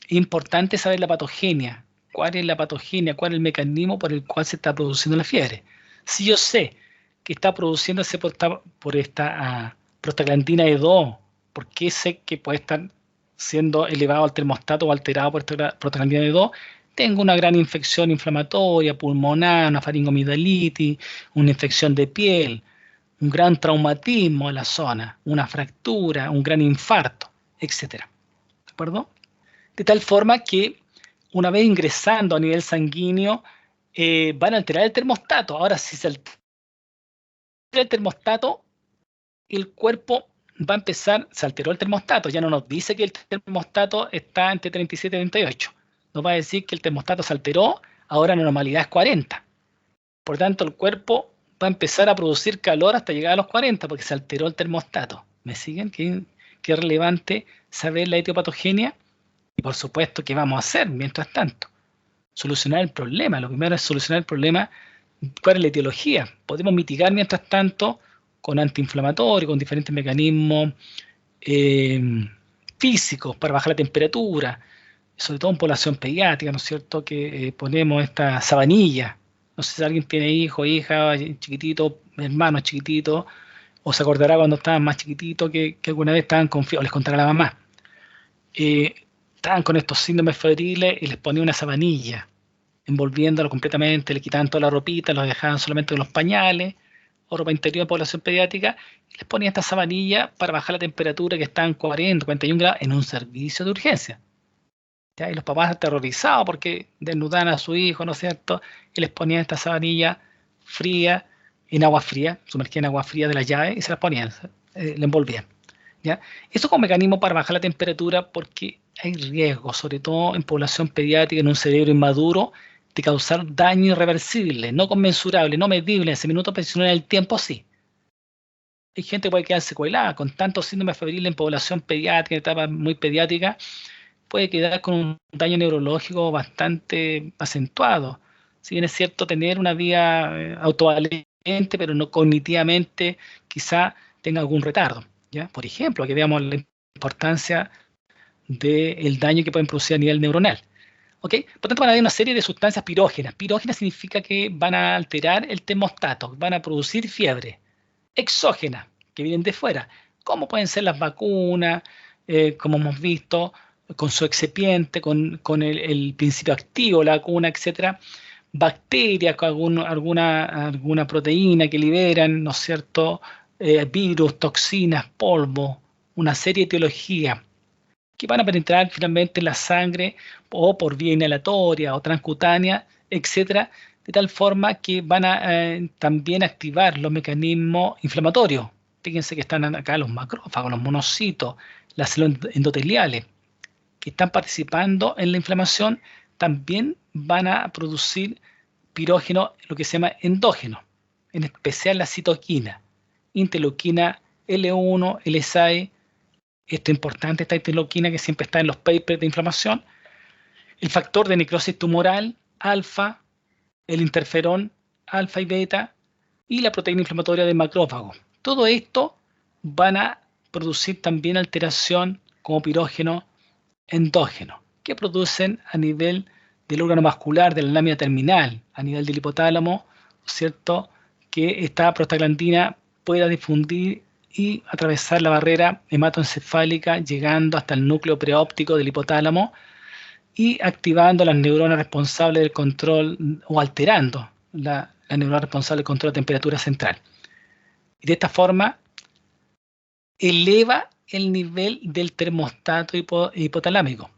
importante saber la patogenia. ¿Cuál es la patogenia? ¿Cuál es el mecanismo por el cual se está produciendo la fiebre? Si yo sé que está produciéndose por esta prostaglandina E2, ¿por qué sé que puede estar siendo elevado al termostato o alterado por esta prostaglandina E2? Tengo una gran infección inflamatoria, pulmonar, una faringomidalitis, una infección de piel, un gran traumatismo en la zona, una fractura, un gran infarto, etc. ¿De acuerdo? De tal forma que una vez ingresando a nivel sanguíneo, van a alterar el termostato. Ahora, si se altera el termostato, el cuerpo va a empezar, se alteró el termostato, ya no nos dice que el termostato está entre 37 y 38. Nos va a decir que el termostato se alteró, ahora la normalidad es 40. Por tanto, el cuerpo va a empezar a producir calor hasta llegar a los 40 porque se alteró el termostato. ¿Me siguen? ¿Qué es relevante saber la etiopatogenia? Y por supuesto, ¿qué vamos a hacer mientras tanto? Solucionar el problema. Lo primero es solucionar el problema. ¿Cuál es la etiología? Podemos mitigar mientras tanto con antiinflamatorios, con diferentes mecanismos físicos para bajar la temperatura, sobre todo en población pediátrica, ¿no es cierto? Que ponemos esta sabanilla. No sé si alguien tiene hijo, hija, chiquitito, hermano chiquitito, o se acordará cuando estaban más chiquititos que alguna vez estaban con fiebre, o les contará la mamá. Estaban con estos síndromes febriles y les ponía una sabanilla, envolviéndolo completamente, le quitaban toda la ropita, los dejaban solamente con los pañales o ropa interior de población pediátrica, y les ponía esta sabanilla para bajar la temperatura que está en 40, 41 grados en un servicio de urgencia. ¿Ya? Y los papás aterrorizados porque desnudaban a su hijo, ¿no es cierto? Y les ponían esta sabanilla fría, en agua fría, sumergida en agua fría de la llave y se las ponían, le envolvían. ¿Ya? Eso como mecanismo para bajar la temperatura porque hay riesgo, sobre todo en población pediátrica, en un cerebro inmaduro, de causar daño irreversible, no conmensurable, no medible en ese minuto, pero si no en el tiempo sí. Hay gente que puede quedar secuelada con tantos síndromes febriles en población pediátrica, en etapa muy pediátrica, puede quedar con un daño neurológico bastante acentuado. Si bien es cierto tener una vía autovalente, pero no cognitivamente, quizá tenga algún retardo. ¿Ya? Por ejemplo, aquí veamos la importancia del daño que pueden producir a nivel neuronal. ¿Ok? Por tanto, van a haber una serie de sustancias pirógenas. Pirógenas significa que van a alterar el termostato, van a producir fiebre. Exógenas, que vienen de fuera, como pueden ser las vacunas, como hemos visto, con su excipiente, con el principio activo, la vacuna, etcétera. Bacterias con alguna proteína que liberan, ¿no es cierto? Virus, toxinas, polvo, una serie de etiologías que van a penetrar finalmente en la sangre o por vía inhalatoria o transcutánea, etcétera, de tal forma que van a también activar los mecanismos inflamatorios. Fíjense que están acá los macrófagos, los monocitos, las células endoteliales, que están participando en la inflamación, también van a producir pirógeno, lo que se llama endógeno, en especial la citoquina, interleuquina L1, L6, esto es importante, esta interleuquina que siempre está en los papers de inflamación, el factor de necrosis tumoral, alfa, el interferón, alfa y beta, y la proteína inflamatoria del macrófago. Todo esto van a producir también alteración como pirógeno endógeno, que producen a nivel del órgano vascular, de la lámina terminal, a nivel del hipotálamo, ¿cierto? Que esta prostaglandina pueda difundir y atravesar la barrera hematoencefálica llegando hasta el núcleo preóptico del hipotálamo y activando las neuronas responsables del control o alterando la neurona responsable del control de temperatura central. Y de esta forma eleva el nivel del termostato hipotalámico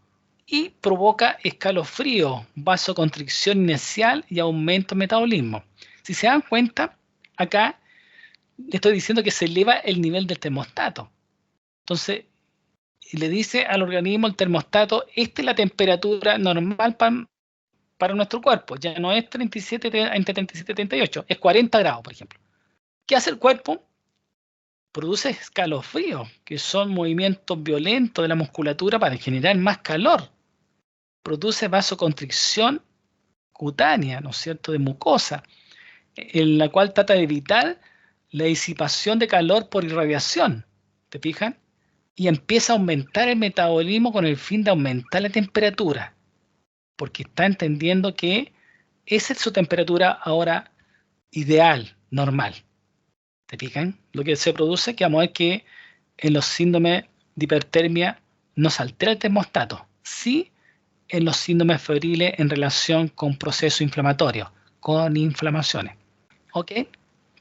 y provoca escalofrío, vasoconstricción inicial y aumento del metabolismo. Si se dan cuenta, acá le estoy diciendo que se eleva el nivel del termostato. Entonces, le dice al organismo, el termostato, esta es la temperatura normal para nuestro cuerpo. Ya no es entre 37 y 38, es 40 grados, por ejemplo. ¿Qué hace el cuerpo? Produce escalofríos, que son movimientos violentos de la musculatura para generar más calor. Produce vasoconstricción cutánea, ¿no es cierto?, de mucosa, en la cual trata de evitar la disipación de calor por irradiación. ¿Te fijan? Y empieza a aumentar el metabolismo con el fin de aumentar la temperatura, porque está entendiendo que esa es su temperatura ahora ideal, normal. ¿Te fijan? Lo que se produce, que vamos a ver que en los síndromes de hipertermia no se altera el termostato, sí en los síndromes febriles en relación con procesos inflamatorios, con inflamaciones. ¿Ok?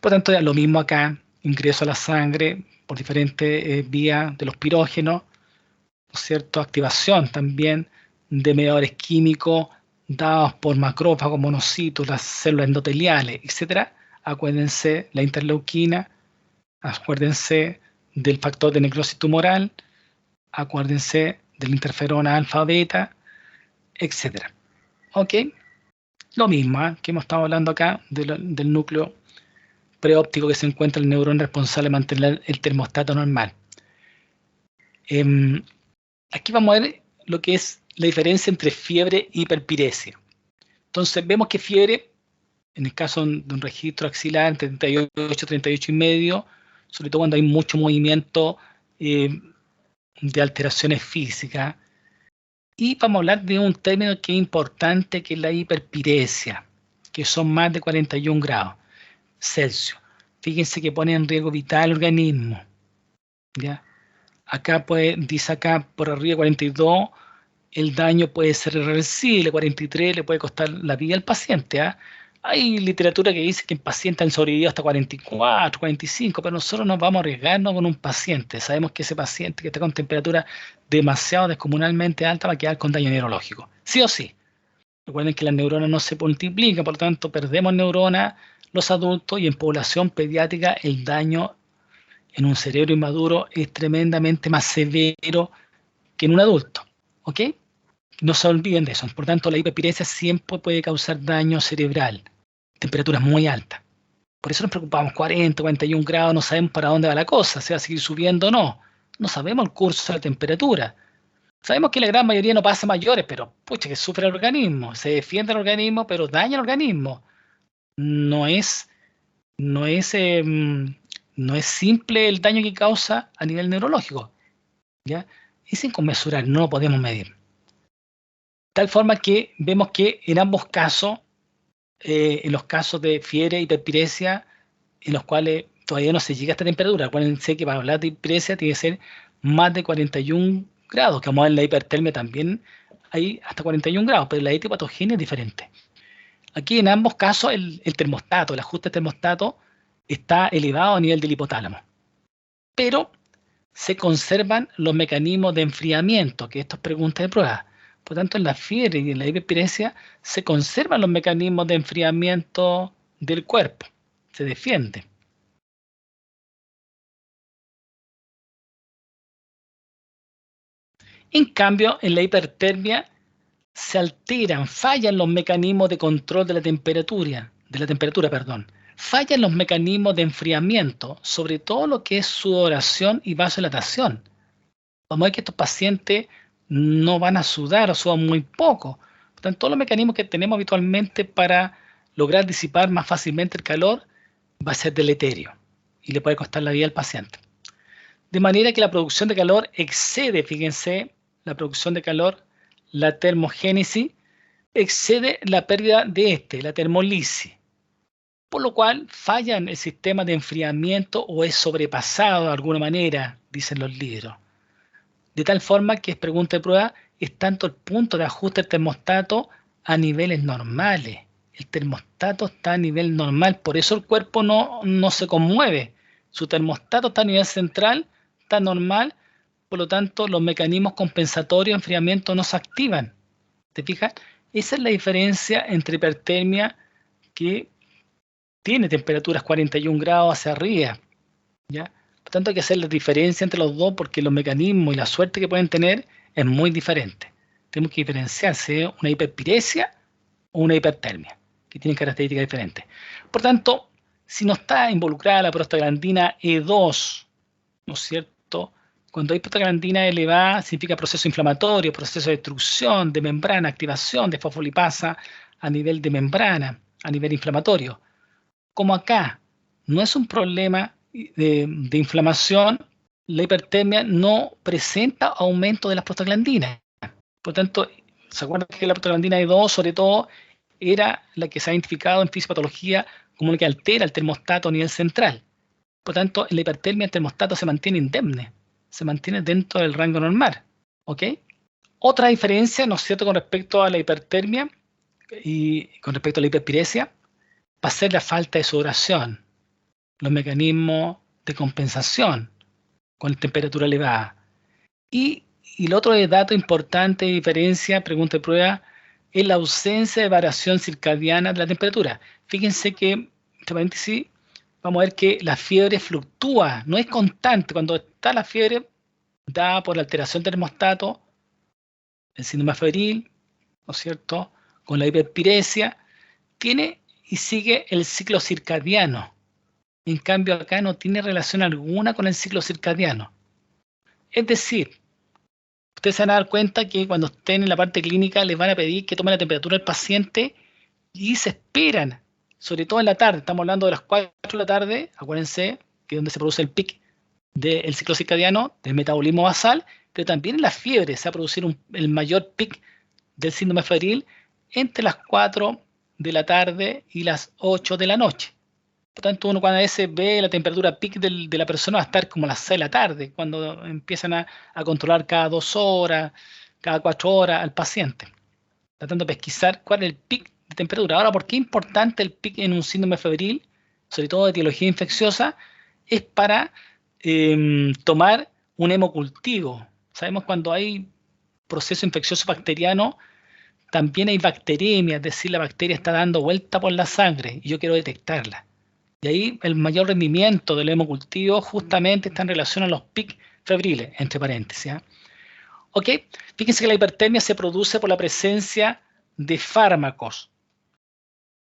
Por tanto, ya lo mismo acá, ingreso a la sangre por diferentes vías de los pirógenos, ¿no es cierto? Activación también de mediadores químicos dados por macrófagos, monocitos, las células endoteliales, etc. Acuérdense la interleuquina, acuérdense del factor de necrosis tumoral, acuérdense de la interferona alfa-beta, etc. ¿Ok? Lo mismo que hemos estado hablando acá del núcleo preóptico que se encuentra el neurón responsable de mantener el termostato normal. Aquí vamos a ver lo que es la diferencia entre fiebre e hiperpiresia. Entonces vemos que fiebre, en el caso de un registro axilar entre 38 y 38 y medio, sobre todo cuando hay mucho movimiento de alteraciones físicas. Y vamos a hablar de un término que es importante, que es la hiperpiresia, que son más de 41 grados Celsius. Fíjense que pone en riesgo vital el organismo. ¿Ya? Acá dice acá por arriba de 42, el daño puede ser irreversible, 43 le puede costar la vida al paciente. ¿Ah? Hay literatura que dice que en pacientes han sobrevivido hasta 44, 45, pero nosotros no vamos a arriesgarnos con un paciente. Sabemos que ese paciente que está con temperatura demasiado descomunalmente alta va a quedar con daño neurológico. Sí o sí. Recuerden que las neuronas no se multiplican, por lo tanto perdemos neuronas los adultos y en población pediátrica el daño en un cerebro inmaduro es tremendamente más severo que en un adulto. ¿Ok? No se olviden de eso. Por tanto, la hiperpiresia siempre puede causar daño cerebral, temperaturas muy altas. Por eso nos preocupamos, 40, 41 grados, no sabemos para dónde va la cosa, se va a seguir subiendo o no. No sabemos el curso de la temperatura. Sabemos que la gran mayoría no pasa mayores, pero pucha, que sufre el organismo, se defiende el organismo, pero daña el organismo. No es simple el daño que causa a nivel neurológico. ¿Ya? Es inconmensurable, no lo podemos medir. Tal forma que vemos que en ambos casos, en los casos de fiebre, hiperpiresia, en los cuales todavía no se llega a esta temperatura, acuérdense que para hablar de hiperpiresia tiene que ser más de 41 grados, que vamos a ver en la hipertermia también hay hasta 41 grados, pero la etiopatogenia es diferente. Aquí en ambos casos el termostato, el ajuste del termostato está elevado a nivel del hipotálamo. Pero se conservan los mecanismos de enfriamiento, que esto es pregunta de prueba. Por tanto, en la fiebre y en la hiperpiresia se conservan los mecanismos de enfriamiento del cuerpo. Se defiende. En cambio, en la hipertermia se alteran, fallan los mecanismos de control de la temperatura, fallan los mecanismos de enfriamiento, sobre todo lo que es sudoración y vasodilatación. Vamos a ver que estos pacientes no van a sudar o sudan muy poco. Por tanto, todos los mecanismos que tenemos habitualmente para lograr disipar más fácilmente el calor va a ser deleterio y le puede costar la vida al paciente. De manera que la producción de calor excede, fíjense, la producción de calor, la termogénesis, excede la pérdida de la termolisis. por lo cual falla el sistema de enfriamiento o es sobrepasado de alguna manera, dicen los libros. De tal forma que es pregunta de prueba, es tanto el punto de ajuste del termostato a niveles normales. El termostato está a nivel normal, por eso el cuerpo no se conmueve. Su termostato está a nivel central, está normal, por lo tanto los mecanismos compensatorios de enfriamiento no se activan. ¿Te fijas? Esa es la diferencia entre hipertermia, que tiene temperaturas 41 grados hacia arriba, ¿ya? Por tanto, hay que hacer la diferencia entre los dos porque los mecanismos y la suerte que pueden tener es muy diferente. Tenemos que diferenciarse una hiperpiresia o una hipertermia, que tienen características diferentes. Por tanto, si no está involucrada la prostaglandina E2, ¿no es cierto? Cuando hay prostaglandina elevada, significa proceso inflamatorio, proceso de destrucción de membrana, activación de fosfolipasa a nivel de membrana, a nivel inflamatorio. Como acá no es un problema de inflamación, la hipertermia no presenta aumento de las prostaglandinas. Por tanto, ¿se acuerdan que la prostaglandina E2 sobre todo era la que se ha identificado en fisiopatología como la que altera el termostato a nivel central? Por tanto, en la hipertermia el termostato se mantiene indemne, se mantiene dentro del rango normal. ¿Ok? Otra diferencia, ¿no es cierto?, con respecto a la hipertermia y con respecto a la hiperpiresia, va a ser la falta de sudoración, los mecanismos de compensación con temperatura elevada. Y el otro dato importante de diferencia, pregunta y prueba, es la ausencia de variación circadiana de la temperatura. Fíjense que, entre paréntesis, vamos a ver que la fiebre fluctúa, no es constante. Cuando está la fiebre dada por la alteración del termostato, el síndrome febril, ¿no es cierto?, con la hiperpiresia, tiene y sigue el ciclo circadiano. En cambio, acá no tiene relación alguna con el ciclo circadiano. Es decir, ustedes se van a dar cuenta que cuando estén en la parte clínica les van a pedir que tomen la temperatura del paciente y se esperan, sobre todo en la tarde. Estamos hablando de las 4 de la tarde, acuérdense que es donde se produce el pic del ciclo circadiano, del metabolismo basal, pero también en la fiebre se va a producir el mayor pic del síndrome febril entre las 4 de la tarde y las 8 de la noche. Por tanto, uno cuando a veces ve la temperatura pic de la persona va a estar como a las 6 de la tarde, cuando empiezan a controlar cada 2 horas, cada 4 horas al paciente, tratando de pesquisar cuál es el pic de temperatura. Ahora, ¿por qué es importante el pic en un síndrome febril, sobre todo de etiología infecciosa? Es para tomar un hemocultivo. Sabemos cuando hay proceso infeccioso bacteriano, también hay bacteremia, es decir, la bacteria está dando vuelta por la sangre y yo quiero detectarla. Y ahí el mayor rendimiento del hemocultivo justamente está en relación a los pics febriles, entre paréntesis. ¿Ok? Fíjense que la hipertermia se produce por la presencia de fármacos,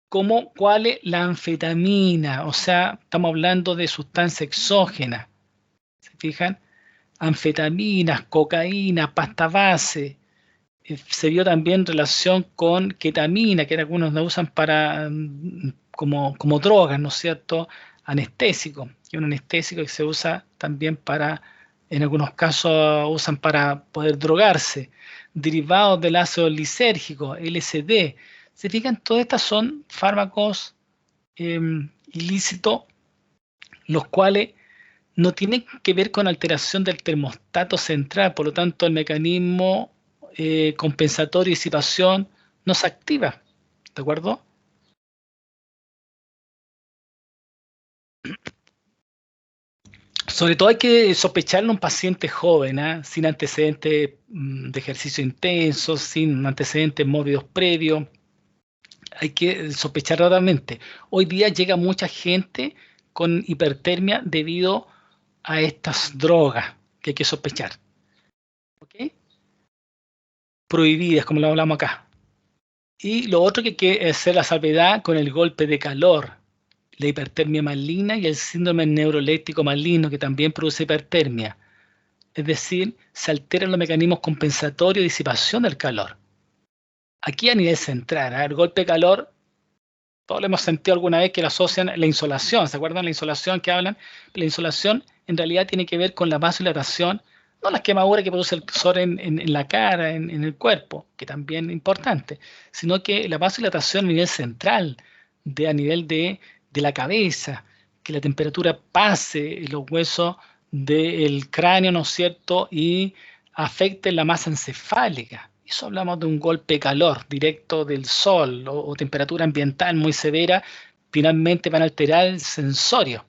como cuál es la anfetamina, o sea, estamos hablando de sustancia exógena. ¿Se fijan? Anfetaminas, cocaína, pasta base. Se vio también relación con ketamina, que algunos la usan para como drogas, ¿no es cierto? Anestésico, y un anestésico que se usa también para, en algunos casos usan para poder drogarse. Derivados del ácido lisérgico, LSD. Se fijan, todas estas son fármacos ilícitos, los cuales no tienen que ver con alteración del termostato central, por lo tanto el mecanismo compensatorio y disipación no se activa, ¿de acuerdo? Sobre todo hay que sospecharlo en un paciente joven, sin antecedentes de ejercicio intenso, sin antecedentes mórbidos previos. Hay que sospechar realmente. Hoy día llega mucha gente con hipertermia debido a estas drogas que hay que sospechar. ¿Ok? Prohibidas, como lo hablamos acá. Y lo otro que hay que hacer la salvedad con el golpe de calor, la hipertermia maligna y el síndrome neuroléptico maligno que también produce hipertermia. Es decir, se alteran los mecanismos compensatorios de disipación del calor. Aquí a nivel central, el golpe de calor, todos lo hemos sentido alguna vez que lo asocian a la insolación. ¿Se acuerdan la insolación que hablan? La insolación en realidad tiene que ver con la vasodilatación, no las quemaduras que produce el sol en la cara, en el cuerpo, que también es importante, sino que la vasodilatación a nivel central, a nivel de de la cabeza, que la temperatura pase en los huesos del cráneo, ¿no es cierto?, y afecte la masa encefálica. Eso hablamos de un golpe de calor directo del sol o temperatura ambiental muy severa, finalmente van a alterar el sensorio.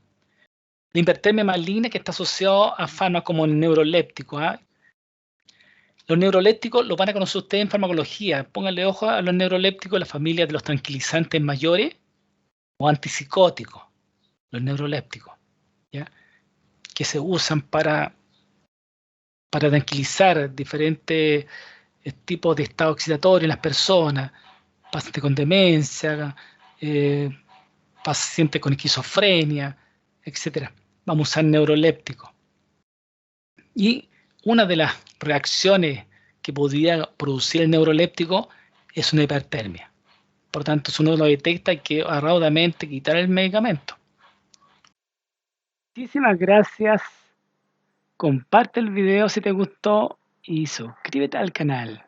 La hipertermia maligna que está asociado a fármacos como el neuroléptico. Los neurolépticos los van a conocer ustedes en farmacología. Pónganle ojo a los neurolépticos, la familia de los tranquilizantes mayores o antipsicóticos, los neurolépticos, ¿ya?, que se usan para tranquilizar diferentes tipos de estado excitatorio en las personas, pacientes con demencia, pacientes con esquizofrenia, etc. Vamos a usar neurolépticos. Y una de las reacciones que podría producir el neuroléptico es una hipertermia. Por tanto, si uno lo detecta, hay que raudamente quitar el medicamento. Muchísimas gracias. Comparte el video si te gustó y suscríbete al canal.